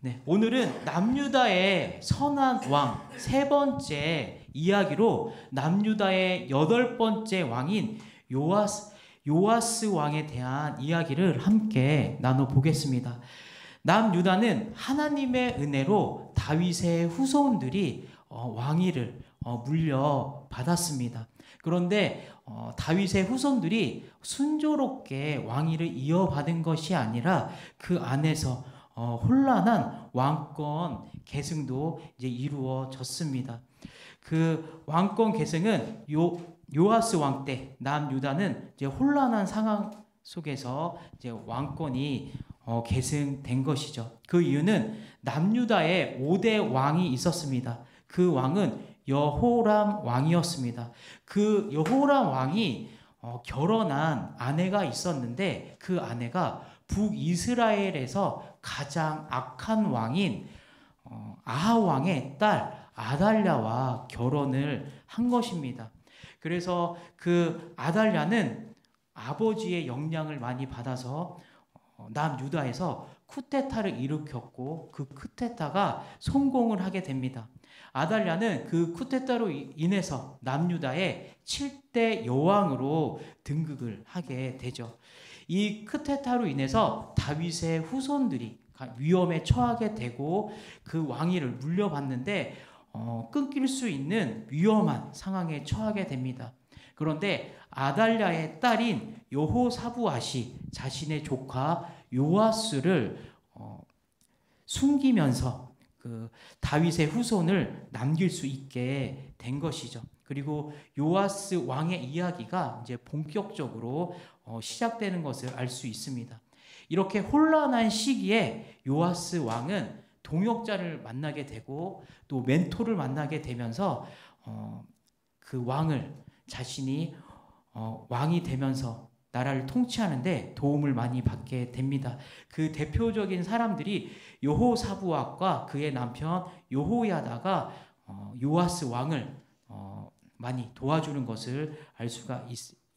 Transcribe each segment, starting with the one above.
네, 오늘은 남유다의 선한 왕 세 번째 이야기로 남유다의 여덟 번째 왕인 요아스 왕에 대한 이야기를 함께 나눠보겠습니다. 남유다는 하나님의 은혜로 다윗의 후손들이 왕위를 물려받았습니다. 그런데 다윗의 후손들이 순조롭게 왕위를 이어받은 것이 아니라 그 안에서 혼란한 왕권 계승도 이제 이루어졌습니다. 그 왕권 계승은 요아스 왕 때 남유다는 이제 혼란한 상황 속에서 이제 왕권이 계승된 것이죠. 그 이유는 남유다에 5대 왕이 있었습니다. 그 왕은 여호람 왕이었습니다. 그 여호람 왕이 결혼한 아내가 있었는데 그 아내가 북이스라엘에서 가장 악한 왕인 아하 왕의 딸 아달랴와 결혼을 한 것입니다. 그래서 그 아달랴는 아버지의 영향을 많이 받아서 남유다에서 쿠데타를 일으켰고 그 쿠데타가 성공을 하게 됩니다. 아달랴는 그 쿠데타로 인해서 남유다의 7대 여왕으로 등극을 하게 되죠. 이 쿠데타로 인해서 다윗의 후손들이 위험에 처하게 되고 그 왕위를 물려받는데 끊길 수 있는 위험한 상황에 처하게 됩니다. 그런데 아달랴의 딸인 여호사부앗이 자신의 조카 요아스를 숨기면서 그 다윗의 후손을 남길 수 있게 된 것이죠. 그리고 요아스 왕의 이야기가 이제 본격적으로 시작되는 것을 알 수 있습니다. 이렇게 혼란한 시기에 요아스 왕은 동역자를 만나게 되고 또 멘토를 만나게 되면서 그 왕을 자신이 왕이 되면서 나라를 통치하는데 도움을 많이 받게 됩니다. 그 대표적인 사람들이 여호사부앗과 그의 남편 여호야다가 요아스 왕을 많이 도와주는 것을 알 수가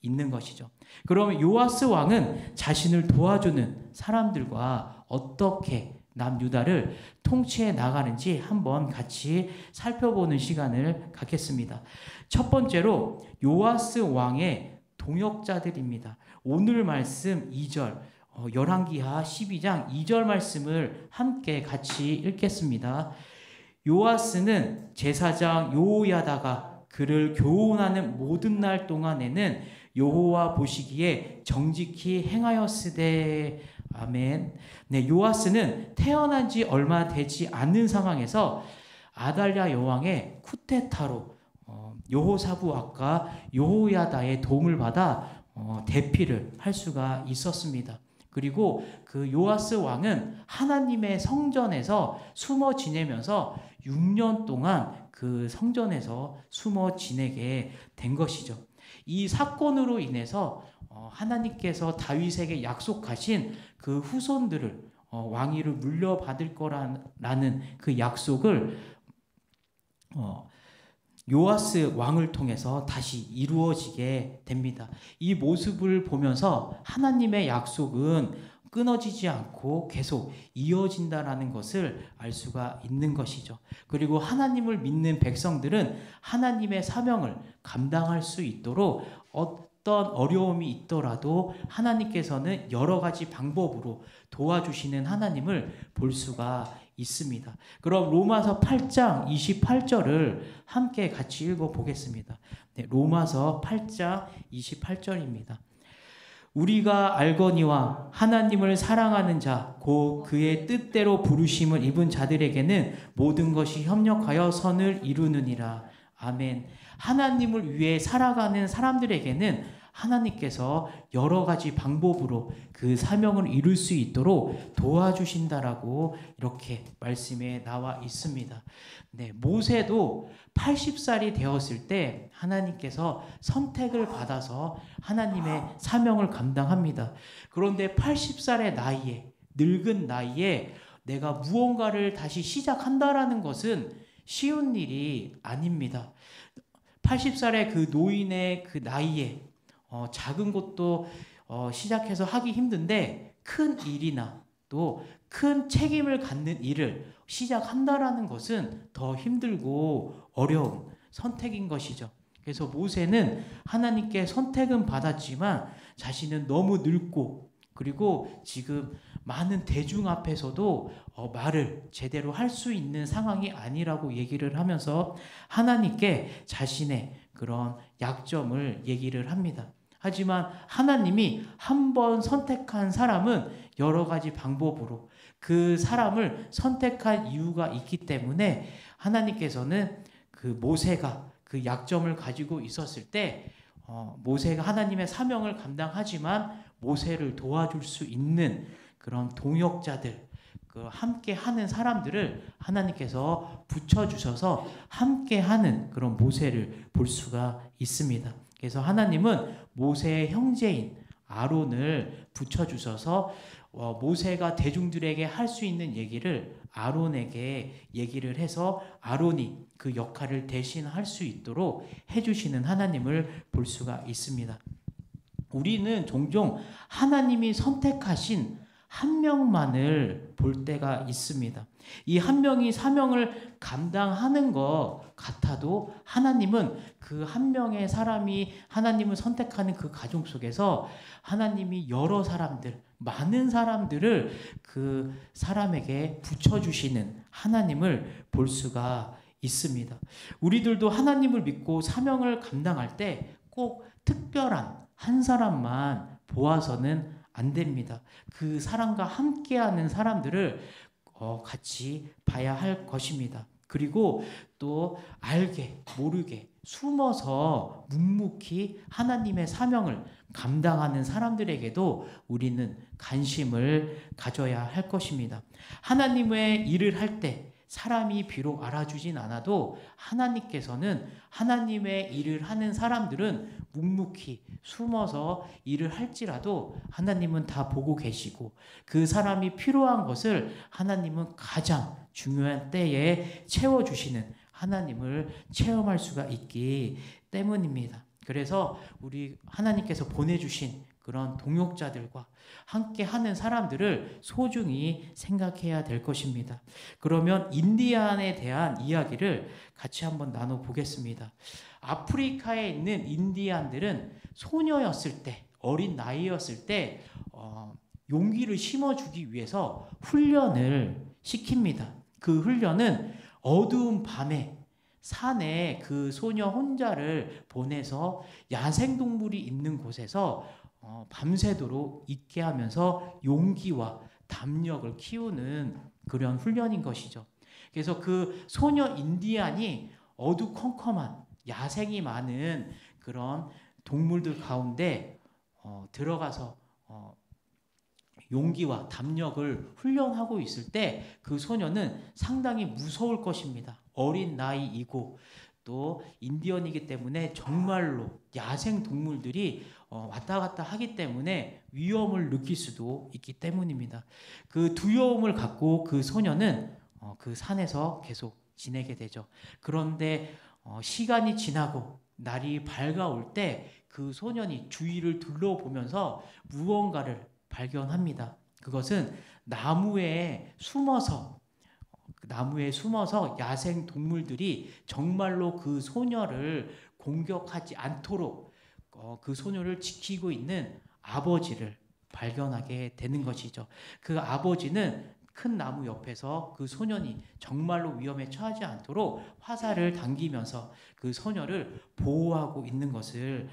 있는 것이죠. 그러면 요아스 왕은 자신을 도와주는 사람들과 어떻게 남유다를 통치해 나가는지 한번 같이 살펴보는 시간을 갖겠습니다. 첫 번째로 요아스 왕의 동역자들입니다. 오늘 말씀 2절 열왕기하 12장 2절 말씀을 함께 같이 읽겠습니다. 요아스는 제사장 요호야다가 그를 교훈하는 모든 날 동안에는 여호와 보시기에 정직히 행하였으되 아멘. 네, 요아스는 태어난 지 얼마 되지 않는 상황에서 아달랴 여왕의 쿠데타로 여호사부앗과 여호야다의 도움을 받아 대피를 할 수가 있었습니다. 그리고 그 요아스 왕은 하나님의 성전에서 숨어 지내면서 6년 동안 그 성전에서 숨어 지내게 된 것이죠. 이 사건으로 인해서 하나님께서 다윗에게 약속하신 그 후손들을 왕위를 물려받을 거라는 그 약속을 요아스 왕을 통해서 다시 이루어지게 됩니다. 이 모습을 보면서 하나님의 약속은 끊어지지 않고 계속 이어진다라는 것을 알 수가 있는 것이죠. 그리고 하나님을 믿는 백성들은 하나님의 사명을 감당할 수 있도록 어떤 어려움이 있더라도 하나님께서는 여러 가지 방법으로 도와주시는 하나님을 볼 수가 있습니다. 그럼 로마서 8장 28절을 함께 같이 읽어보겠습니다. 네, 로마서 8장 28절입니다. 우리가 알거니와 하나님을 사랑하는 자, 곧 그의 뜻대로 부르심을 입은 자들에게는 모든 것이 협력하여 선을 이루느니라. 아멘. 하나님을 위해 살아가는 사람들에게는 하나님께서 여러 가지 방법으로 그 사명을 이룰 수 있도록 도와주신다라고 이렇게 말씀에 나와 있습니다. 네, 모세도 80살이 되었을 때 하나님께서 선택을 받아서 하나님의 사명을 감당합니다. 그런데 80살의 나이에, 늙은 나이에 내가 무언가를 다시 시작한다라는 것은 쉬운 일이 아닙니다. 80살의 그 노인의 그 나이에 작은 것도 시작해서 하기 힘든데 큰 일이나 또 큰 책임을 갖는 일을 시작한다라는 것은 더 힘들고 어려운 선택인 것이죠. 그래서 모세는 하나님께 선택은 받았지만 자신은 너무 늙고 그리고 지금 많은 대중 앞에서도 말을 제대로 할 수 있는 상황이 아니라고 얘기를 하면서 하나님께 자신의 그런 약점을 얘기를 합니다. 하지만 하나님이 한 번 선택한 사람은 여러 가지 방법으로 그 사람을 선택한 이유가 있기 때문에 하나님께서는 그 모세가 그 약점을 가지고 있었을 때 모세가 하나님의 사명을 감당하지만 모세를 도와줄 수 있는 그런 동역자들, 그 함께 하는 사람들을 하나님께서 붙여주셔서 함께 하는 그런 모세를 볼 수가 있습니다. 그래서 하나님은 모세의 형제인 아론을 붙여주셔서 모세가 대중들에게 할 수 있는 얘기를 아론에게 얘기를 해서 아론이 그 역할을 대신할 수 있도록 해주시는 하나님을 볼 수가 있습니다. 우리는 종종 하나님이 선택하신 한 명만을 볼 때가 있습니다. 이 한 명이 사명을 감당하는 것 같아도 하나님은 그 한 명의 사람이 하나님을 선택하는 그 가정 속에서 하나님이 여러 사람들, 많은 사람들을 그 사람에게 붙여주시는 하나님을 볼 수가 있습니다. 우리들도 하나님을 믿고 사명을 감당할 때 꼭 특별한 한 사람만 보아서는 안 됩니다. 그 사람과 함께하는 사람들을 같이 봐야 할 것입니다. 그리고 또 알게 모르게 숨어서 묵묵히 하나님의 사명을 감당하는 사람들에게도 우리는 관심을 가져야 할 것입니다. 하나님의 일을 할 때 사람이 비록 알아주진 않아도 하나님께서는 하나님의 일을 하는 사람들은 묵묵히 숨어서 일을 할지라도 하나님은 다 보고 계시고 그 사람이 필요한 것을 하나님은 가장 중요한 때에 채워주시는 하나님을 체험할 수가 있기 때문입니다. 그래서 우리 하나님께서 보내주신 그런 동역자들과 함께 하는 사람들을 소중히 생각해야 될 것입니다. 그러면 인디안에 대한 이야기를 같이 한번 나눠보겠습니다. 아프리카에 있는 인디안들은 소녀였을 때, 어린 나이였을 때 용기를 심어주기 위해서 훈련을 시킵니다. 그 훈련은 어두운 밤에 산에 그 소녀 혼자를 보내서 야생동물이 있는 곳에서 밤새도록 있게 하면서 용기와 담력을 키우는 그런 훈련인 것이죠. 그래서 그 소녀 인디안이 어두컴컴한 야생이 많은 그런 동물들 가운데 들어가서 용기와 담력을 훈련하고 있을 때 그 소녀는 상당히 무서울 것입니다. 어린 나이이고 또 인디언이기 때문에 정말로 야생 동물들이 왔다 갔다 하기 때문에 위험을 느낄 수도 있기 때문입니다. 그 두려움을 갖고 그 소녀는 그 산에서 계속 지내게 되죠. 그런데 시간이 지나고 날이 밝아올 때 그 소년이 주위를 둘러보면서 무언가를 발견합니다. 그것은 나무에 숨어서 야생 동물들이 정말로 그 소녀를 공격하지 않도록 그 소녀를 지키고 있는 아버지를 발견하게 되는 것이죠. 그 아버지는 큰 나무 옆에서 그 소년이 정말로 위험에 처하지 않도록 화살을 당기면서 그 소녀를 보호하고 있는 것을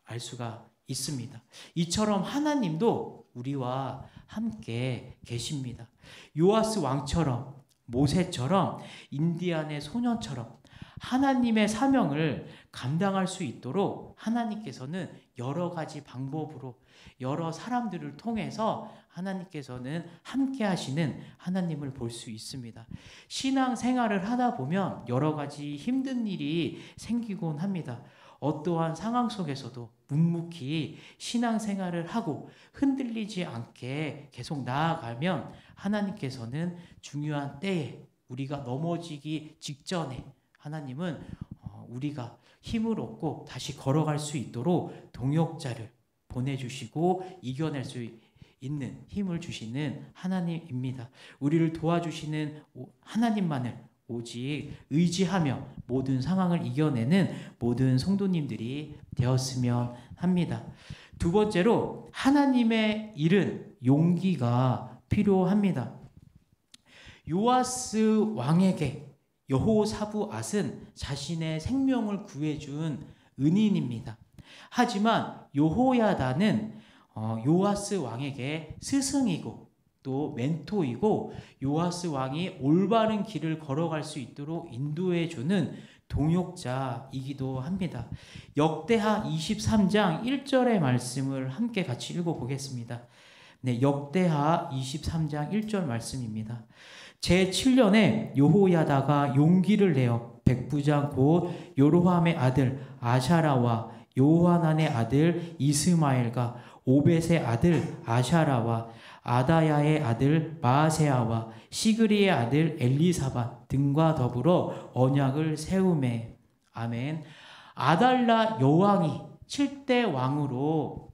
알 수가 있습니다. 이처럼 하나님도 우리와 함께 계십니다. 요아스 왕처럼 모세처럼 인디안의 소년처럼 하나님의 사명을 감당할 수 있도록 하나님께서는 여러 가지 방법으로 여러 사람들을 통해서 하나님께서는 함께 하시는 하나님을 볼 수 있습니다. 신앙 생활을 하다 보면 여러 가지 힘든 일이 생기곤 합니다. 어떠한 상황 속에서도 묵묵히 신앙생활을 하고 흔들리지 않게 계속 나아가면 하나님께서는 중요한 때에 우리가 넘어지기 직전에 하나님은 우리가 힘을 얻고 다시 걸어갈 수 있도록 동역자를 보내주시고 이겨낼 수 있는 힘을 주시는 하나님입니다. 우리를 도와주시는 하나님만을 오직 의지하며 모든 상황을 이겨내는 모든 성도님들이 되었으면 합니다. 두 번째로 하나님의 일은 용기가 필요합니다. 요아스 왕에게 여호사부앗은 자신의 생명을 구해준 은인입니다. 하지만 여호야다는 요아스 왕에게 스승이고 또 멘토이고 요아스 왕이 올바른 길을 걸어갈 수 있도록 인도해주는 동역자이기도 합니다. 역대하 23장 1절의 말씀을 함께 같이 읽어보겠습니다. 네, 역대하 23장 1절 말씀입니다. 제7년에 여호야다가 용기를 내어 백부장 곧 요로함의 아들 아샤라와 요하난의 아들 이스마엘과 오벳의 아들 아샤라와 아다야의 아들 마아세아와 시그리의 아들 엘리사밧 등과 더불어 언약을 세우매. 아멘. 아달라 여왕이 7대 왕으로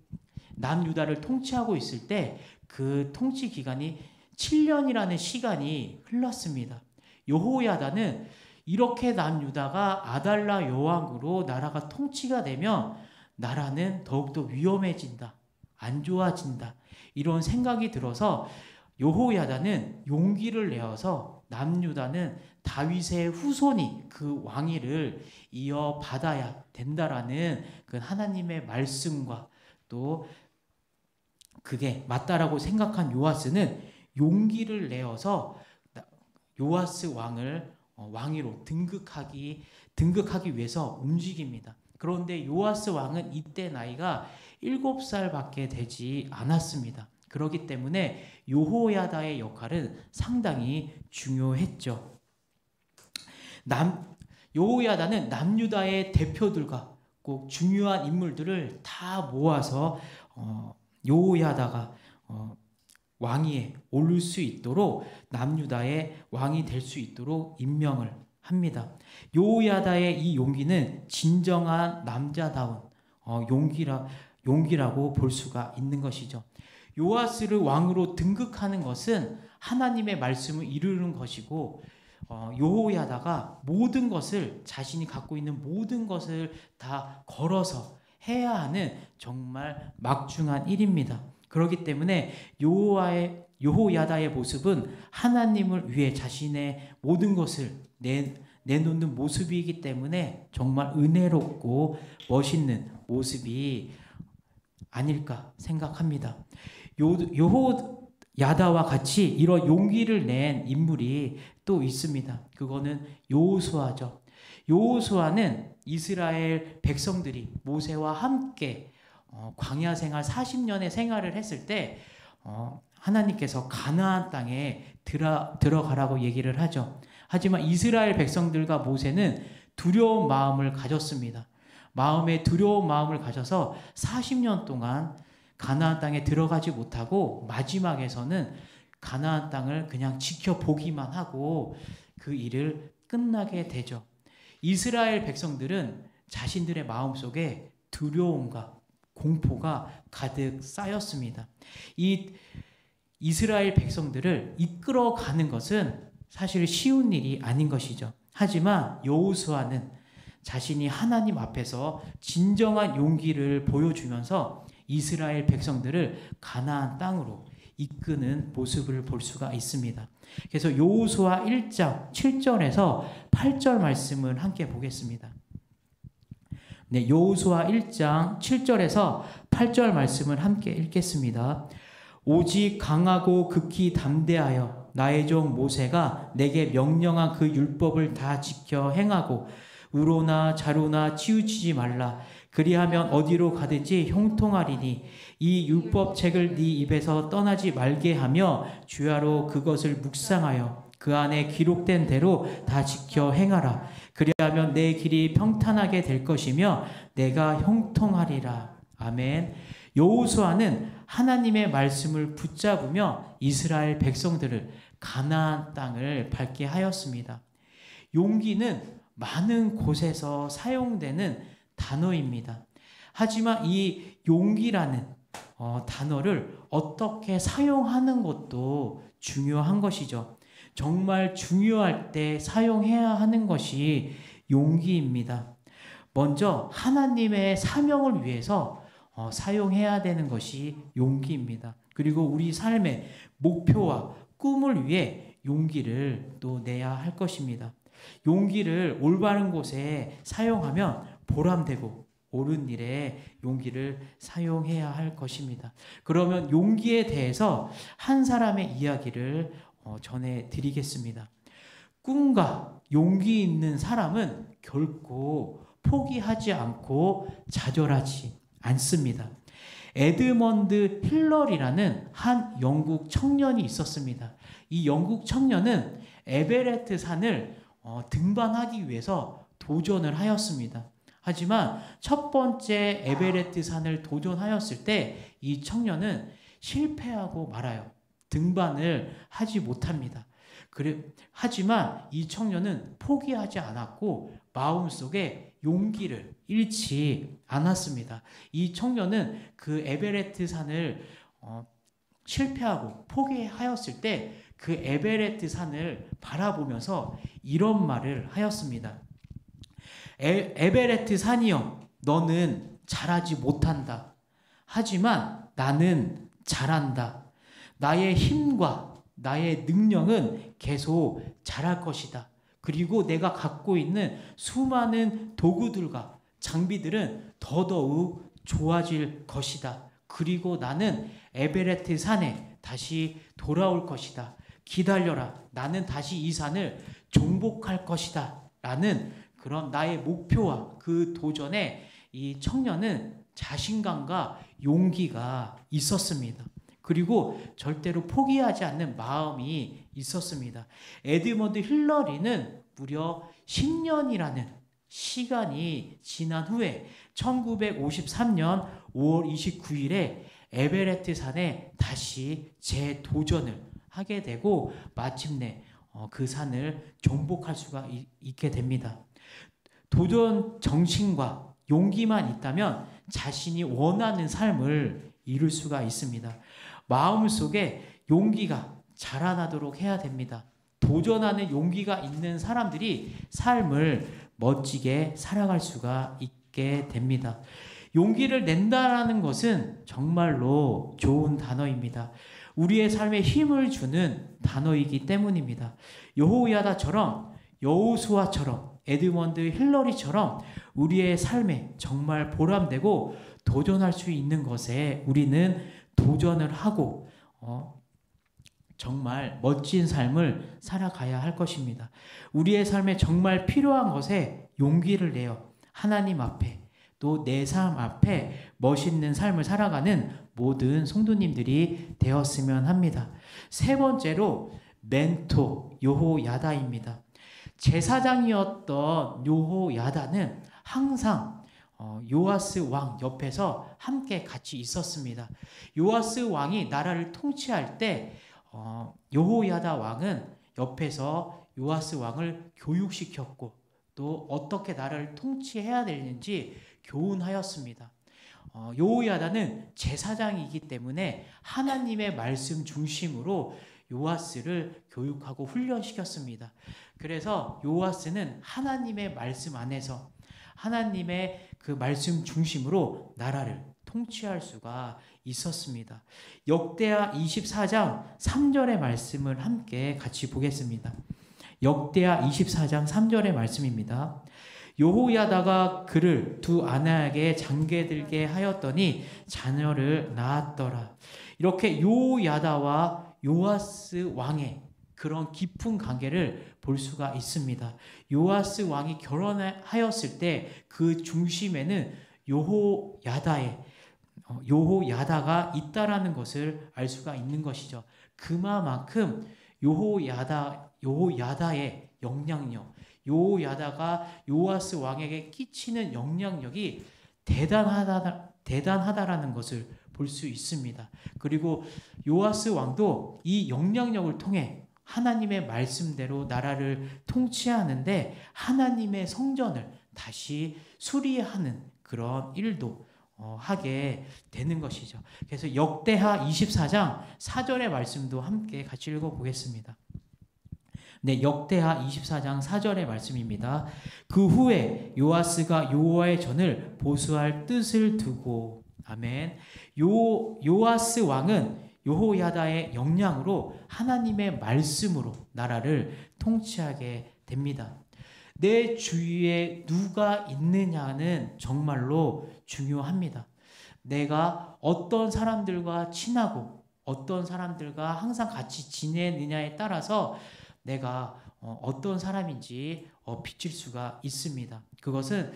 남유다를 통치하고 있을 때 그 통치 기간이 7년이라는 시간이 흘렀습니다. 여호야다는 이렇게 남유다가 아달라 여왕으로 나라가 통치가 되면 나라는 더욱더 위험해진다, 안 좋아진다, 이런 생각이 들어서 여호야다는 용기를 내어서 남유다는 다윗의 후손이 그 왕위를 이어받아야 된다라는 그 하나님의 말씀과 또 그게 맞다라고 생각한 요아스는 용기를 내어서 요아스 왕을 왕위로 등극하기 위해서 움직입니다. 그런데 요아스 왕은 이때 나이가 7살밖에 되지 않았습니다. 그렇기 때문에 여호야다의 역할은 상당히 중요했죠. 여호야다는 남유다의 대표들과 꼭 중요한 인물들을 다 모아서 여호야다가 왕위에 오를 수 있도록 남유다의 왕이 될 수 있도록 임명을 합니다. 여호야다의 이 용기는 진정한 남자다운 용기라고 볼 수가 있는 것이죠. 요아스를 왕으로 등극하는 것은 하나님의 말씀을 이루는 것이고 여호야다가 모든 것을 자신이 갖고 있는 모든 것을 다 걸어서 해야 하는 정말 막중한 일입니다. 그렇기 때문에 여호야다의 모습은 하나님을 위해 자신의 모든 것을 내놓는 모습이기 때문에 정말 은혜롭고 멋있는 모습이 아닐까 생각합니다. 여호야다와 같이 이런 용기를 낸 인물이 또 있습니다. 그거는 여호수아죠. 여호수아는 이스라엘 백성들이 모세와 함께 광야 생활 40년의 생활을 했을 때 하나님께서 가나안 땅에 들어가라고 얘기를 하죠. 하지만 이스라엘 백성들과 모세는 두려운 마음을 가졌습니다. 마음에 두려운 마음을 가져서 40년 동안 가나안 땅에 들어가지 못하고 마지막에서는 가나안 땅을 그냥 지켜보기만 하고 그 일을 끝나게 되죠. 이스라엘 백성들은 자신들의 마음속에 두려움과 공포가 가득 쌓였습니다. 이 이스라엘 백성들을 이끌어가는 것은 사실 쉬운 일이 아닌 것이죠. 하지만 여호수아는 자신이 하나님 앞에서 진정한 용기를 보여주면서 이스라엘 백성들을 가나안 땅으로 이끄는 모습을 볼 수가 있습니다. 그래서 여호수아 1장 7절에서 8절 말씀을 함께 보겠습니다. 네, 여호수아 1장 7절에서 8절 말씀을 함께 읽겠습니다. 오직 강하고 극히 담대하여 나의 종 모세가 내게 명령한 그 율법을 다 지켜 행하고 우로나 자로나 치우치지 말라. 그리하면 어디로 가든지 형통하리니 이 율법책을 네 입에서 떠나지 말게 하며 주야로 그것을 묵상하여 그 안에 기록된 대로 다 지켜 행하라. 그리하면 내 길이 평탄하게 될 것이며 내가 형통하리라. 아멘. 여호수아는 하나님의 말씀을 붙잡으며 이스라엘 백성들을 가나안 땅을 밟게 하였습니다. 용기는 많은 곳에서 사용되는 단어입니다. 하지만 이 용기라는 단어를 어떻게 사용하는 것도 중요한 것이죠. 정말 중요할 때 사용해야 하는 것이 용기입니다. 먼저 하나님의 사명을 위해서 사용해야 되는 것이 용기입니다. 그리고 우리 삶의 목표와 꿈을 위해 용기를 또 내야 할 것입니다. 용기를 올바른 곳에 사용하면 보람되고 옳은 일에 용기를 사용해야 할 것입니다. 그러면 용기에 대해서 한 사람의 이야기를 전해드리겠습니다. 꿈과 용기 있는 사람은 결코 포기하지 않고 좌절하지 않습니다. 에드먼드 힐러리라는 한 영국 청년이 있었습니다. 이 영국 청년은 에베레스트 산을 등반하기 위해서 도전을 하였습니다. 하지만 첫 번째 에베레스트 산을 도전하였을 때 이 청년은 실패하고 말아요. 등반을 하지 못합니다. 하지만 이 청년은 포기하지 않았고 마음속에 용기를 잃지 않았습니다. 이 청년은 그 에베레스트 산을 실패하고 포기하였을 때 그 에베레스트 산을 바라보면서 이런 말을 하였습니다. 에베레스트 산이여, 너는 잘하지 못한다. 하지만 나는 잘한다. 나의 힘과 나의 능력은 계속 잘할 것이다. 그리고 내가 갖고 있는 수많은 도구들과 장비들은 더더욱 좋아질 것이다. 그리고 나는 에베레스트 산에 다시 돌아올 것이다. 기다려라. 나는 다시 이 산을 정복할 것이다. 라는 그런 나의 목표와 그 도전에 이 청년은 자신감과 용기가 있었습니다. 그리고 절대로 포기하지 않는 마음이 있었습니다. 에드먼드 힐러리는 무려 10년이라는 시간이 지난 후에 1953년 5월 29일에 에베레스트 산에 다시 재도전을 하게 되고 마침내 그 산을 정복할 수가 있게 됩니다. 도전 정신과 용기만 있다면 자신이 원하는 삶을 이룰 수가 있습니다. 마음속에 용기가 자라나도록 해야 됩니다. 도전하는 용기가 있는 사람들이 삶을 멋지게 살아갈 수가 있게 됩니다. 용기를 낸다라는 것은 정말로 좋은 단어입니다. 우리의 삶에 힘을 주는 단어이기 때문입니다. 여호야다처럼, 여호수아처럼, 에드먼드 힐러리처럼 우리의 삶에 정말 보람되고 도전할 수 있는 것에 우리는 도전을 하고 정말 멋진 삶을 살아가야 할 것입니다. 우리의 삶에 정말 필요한 것에 용기를 내어 하나님 앞에 또 내 삶 앞에 멋있는 삶을 살아가는 모든 성도님들이 되었으면 합니다. 세 번째로 멘토 여호야다입니다. 제사장이었던 여호야다는 항상 요아스 왕 옆에서 함께 같이 있었습니다. 요아스 왕이 나라를 통치할 때 여호야다 왕은 옆에서 요아스 왕을 교육시켰고 또 어떻게 나라를 통치해야 되는지 교훈하였습니다. 여호야다는 제사장이기 때문에 하나님의 말씀 중심으로 요아스를 교육하고 훈련시켰습니다. 그래서 요아스는 하나님의 말씀 안에서 하나님의 그 말씀 중심으로 나라를 통치할 수가 있었습니다. 역대하 24장 3절의 말씀을 함께 같이 보겠습니다. 역대하 24장 3절의 말씀입니다. 여호야다가 그를 두 아내에게 장계들게 하였더니 자녀를 낳았더라. 이렇게 여호야다와 요아스 왕의 그런 깊은 관계를 볼 수가 있습니다. 요아스 왕이 결혼하였을 때 그 중심에는 여호야다가 있다라는 것을 알 수가 있는 것이죠. 그만큼 여호야다의 영향력, 여호야다가 요아스 왕에게 끼치는 영향력이 대단하다라는 것을 볼 수 있습니다. 그리고 요아스 왕도 이 영향력을 통해 하나님의 말씀대로 나라를 통치하는데 하나님의 성전을 다시 수리하는 그런 일도 하게 되는 것이죠. 그래서 역대하 24장 4절의 말씀도 함께 같이 읽어보겠습니다. 네, 역대하 24장 4절의 말씀입니다. 그 후에 요아스가 여호와의 전을 보수할 뜻을 두고, 아멘. 요아스 왕은 여호야다의 역량으로 하나님의 말씀으로 나라를 통치하게 됩니다. 내 주위에 누가 있느냐는 정말로 중요합니다. 내가 어떤 사람들과 친하고 어떤 사람들과 항상 같이 지내느냐에 따라서 내가 어떤 사람인지 비칠 수가 있습니다. 그것은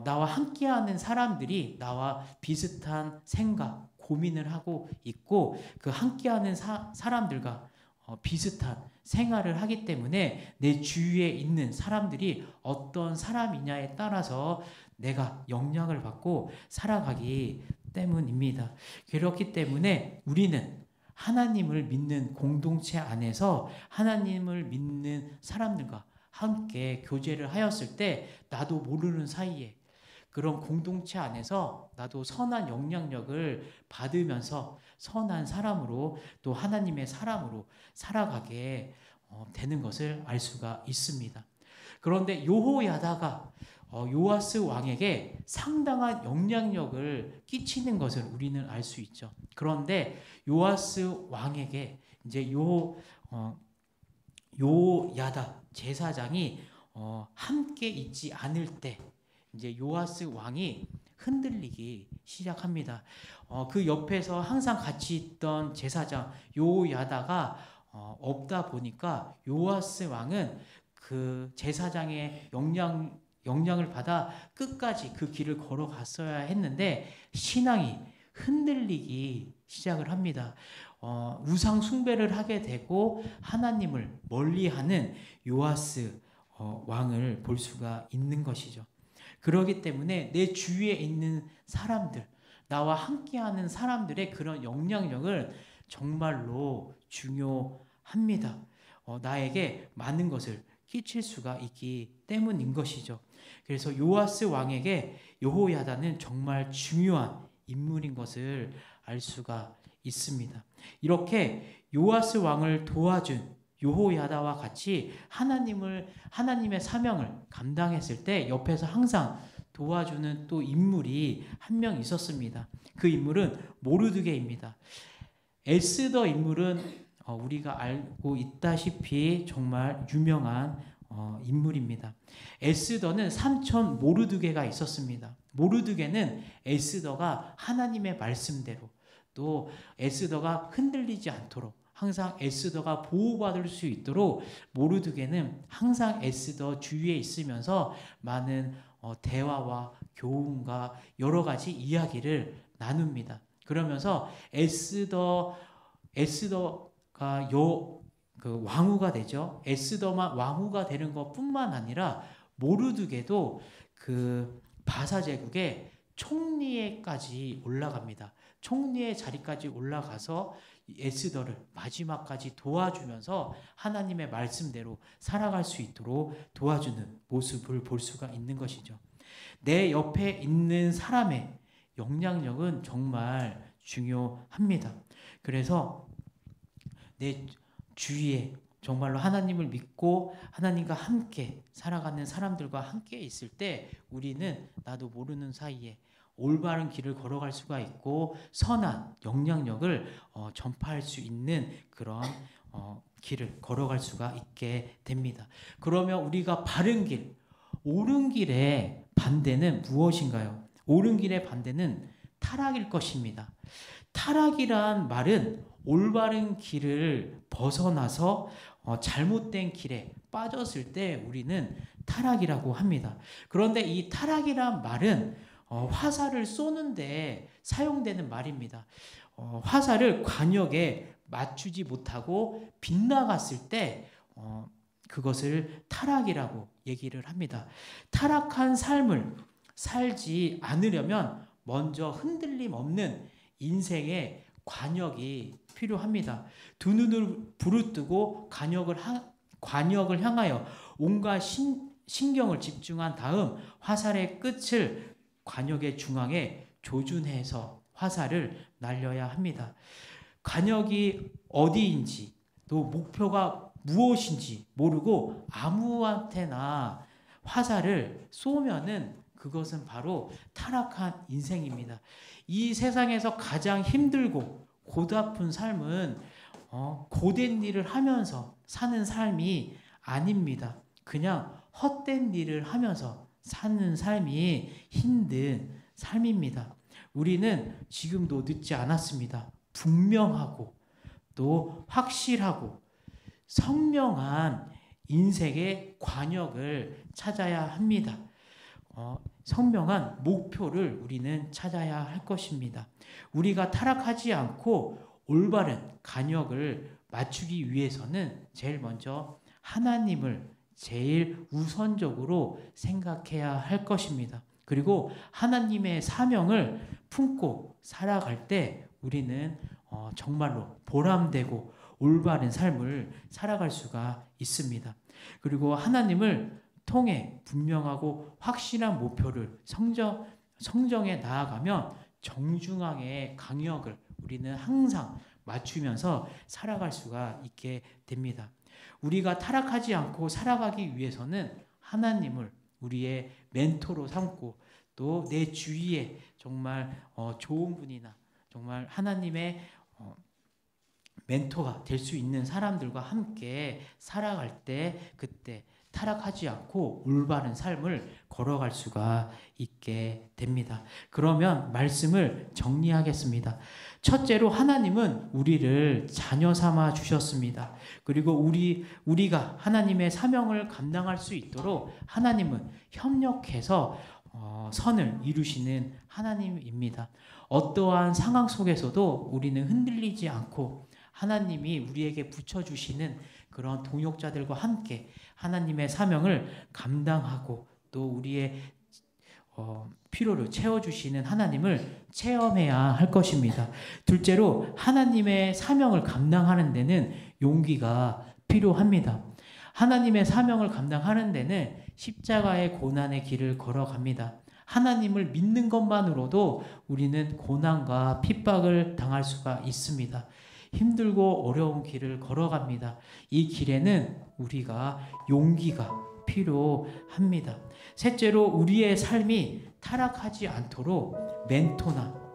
나와 함께하는 사람들이 나와 비슷한 생각, 고민을 하고 있고 그 함께하는 사람들과 비슷한 생활을 하기 때문에 내 주위에 있는 사람들이 어떤 사람이냐에 따라서 내가 영향을 받고 살아가기 때문입니다. 그렇기 때문에 우리는 하나님을 믿는 공동체 안에서 하나님을 믿는 사람들과 함께 교제를 하였을 때 나도 모르는 사이에 그런 공동체 안에서 나도 선한 영향력을 받으면서 선한 사람으로 또 하나님의 사람으로 살아가게 되는 것을 알 수가 있습니다. 그런데 여호야다가 요아스 왕에게 상당한 영향력을 끼치는 것을 우리는 알 수 있죠. 그런데 요아스 왕에게 이제 요야다 제사장이 함께 있지 않을 때 이제 요아스 왕이 흔들리기 시작합니다. 그 옆에서 항상 같이 있던 제사장 요야다가 없다 보니까 요아스 왕은 그 제사장의 영향을 받아 끝까지 그 길을 걸어갔어야 했는데 신앙이 흔들리기 시작을 합니다. 우상 숭배를 하게 되고 하나님을 멀리하는 요아스 왕을 볼 수가 있는 것이죠. 그렇기 때문에 내 주위에 있는 사람들, 나와 함께하는 사람들의 그런 영향력을 정말로 중요합니다. 나에게 많은 것을 끼칠 수가 있기 때문인 것이죠. 그래서 요아스 왕에게 여호야다는 정말 중요한 인물인 것을 알 수가 있습니다. 이렇게 요아스 왕을 도와준 여호야다와 같이 하나님의 사명을 감당했을 때 옆에서 항상 도와주는 또 인물이 한 명 있었습니다. 그 인물은 모르드게입니다. 에스더 인물은 우리가 알고 있다시피 정말 유명한 인물입니다. 에스더는 삼촌 모르드게가 있었습니다. 모르드게는 에스더가 하나님의 말씀대로 또 에스더가 흔들리지 않도록 항상 에스더가 보호받을 수 있도록 모르드게는 항상 에스더 주위에 있으면서 많은 대화와 교훈과 여러 가지 이야기를 나눕니다. 그러면서 에스더가 그 왕후가 되죠. 에스더만 왕후가 되는 것뿐만 아니라 모르드게도 그 바사 제국의 총리에까지 올라갑니다. 총리의 자리까지 올라가서 에스더를 마지막까지 도와주면서 하나님의 말씀대로 살아갈 수 있도록 도와주는 모습을 볼 수가 있는 것이죠. 내 옆에 있는 사람의 영향력은 정말 중요합니다. 그래서 내 주위에 정말로 하나님을 믿고 하나님과 함께 살아가는 사람들과 함께 있을 때 우리는 나도 모르는 사이에 올바른 길을 걸어갈 수가 있고 선한 영향력을 전파할 수 있는 그런 길을 걸어갈 수가 있게 됩니다. 그러면 우리가 바른 길, 옳은 길의 반대는 무엇인가요? 옳은 길의 반대는 타락일 것입니다. 타락이란 말은 올바른 길을 벗어나서 잘못된 길에 빠졌을 때 우리는 타락이라고 합니다. 그런데 이 타락이란 말은 화살을 쏘는데 사용되는 말입니다. 화살을 관역에 맞추지 못하고 빗나갔을 때 그것을 타락이라고 얘기를 합니다. 타락한 삶을 살지 않으려면 먼저 흔들림 없는 인생의 관역이 필요합니다. 두 눈을 부릅뜨고 관역을 향하여 온갖 신경을 집중한 다음 화살의 끝을 관역의 중앙에 조준해서 화살을 날려야 합니다. 관역이 어디인지 또 목표가 무엇인지 모르고 아무한테나 화살을 쏘면은 그것은 바로 타락한 인생입니다. 이 세상에서 가장 힘들고 고달픈 삶은 고된 일을 하면서 사는 삶이 아닙니다. 그냥 헛된 일을 하면서 사는 삶이 힘든 삶입니다. 우리는 지금도 늦지 않았습니다. 분명하고 또 확실하고 선명한 인생의 관역을 찾아야 합니다. 선명한 목표를 우리는 찾아야 할 것입니다. 우리가 타락하지 않고 올바른 관역을 맞추기 위해서는 제일 먼저 하나님을 제일 우선적으로 생각해야 할 것입니다. 그리고 하나님의 사명을 품고 살아갈 때 우리는 정말로 보람되고 올바른 삶을 살아갈 수가 있습니다. 그리고 하나님을 통해 분명하고 확실한 목표를 성정해 나아가면 정중앙의 강역을 우리는 항상 맞추면서 살아갈 수가 있게 됩니다. 우리가 타락하지 않고 살아가기 위해서는 하나님을 우리의 멘토로 삼고 또 내 주위에 정말 좋은 분이나 정말 하나님의 멘토가 될 수 있는 사람들과 함께 살아갈 때 그때 타락하지 않고 올바른 삶을 걸어갈 수가 있게 됩니다. 그러면 말씀을 정리하겠습니다. 첫째로 하나님은 우리를 자녀 삼아 주셨습니다. 그리고 우리가 하나님의 사명을 감당할 수 있도록 하나님은 협력해서 선을 이루시는 하나님입니다. 어떠한 상황 속에서도 우리는 흔들리지 않고 하나님이 우리에게 붙여주시는 그런 동역자들과 함께 하나님의 사명을 감당하고 또 우리의 필요를 채워주시는 하나님을 체험해야 할 것입니다. 둘째로 하나님의 사명을 감당하는 데는 용기가 필요합니다. 하나님의 사명을 감당하는 데는 십자가의 고난의 길을 걸어갑니다. 하나님을 믿는 것만으로도 우리는 고난과 핍박을 당할 수가 있습니다. 힘들고 어려운 길을 걸어갑니다. 이 길에는 우리가 용기가 필요합니다. 셋째로 우리의 삶이 타락하지 않도록 멘토나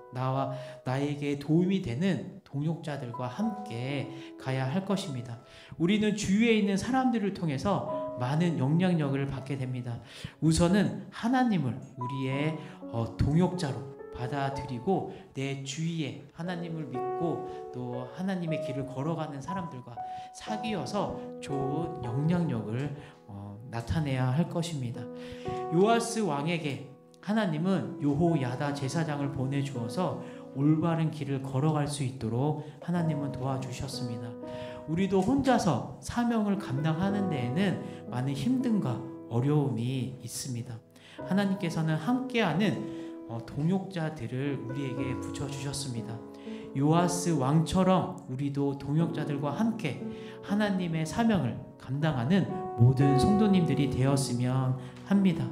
나에게 도움이 되는 동역자들과 함께 가야 할 것입니다. 우리는 주위에 있는 사람들을 통해서 많은 영향력을 받게 됩니다. 우선은 하나님을 우리의 동역자로 받아들이고 내 주위에 하나님을 믿고 또 하나님의 길을 걸어가는 사람들과 사귀어서 좋은 영향력을 나타내야 할 것입니다. 요아스 왕에게 하나님은 여호야다 제사장을 보내주어서 올바른 길을 걸어갈 수 있도록 하나님은 도와주셨습니다. 우리도 혼자서 사명을 감당하는 데에는 많은 힘듦과 어려움이 있습니다. 하나님께서는 함께하는 동역자들을 우리에게 붙여주셨습니다. 요아스 왕처럼 우리도 동역자들과 함께 하나님의 사명을 감당하는 모든 성도님들이 되었으면 합니다.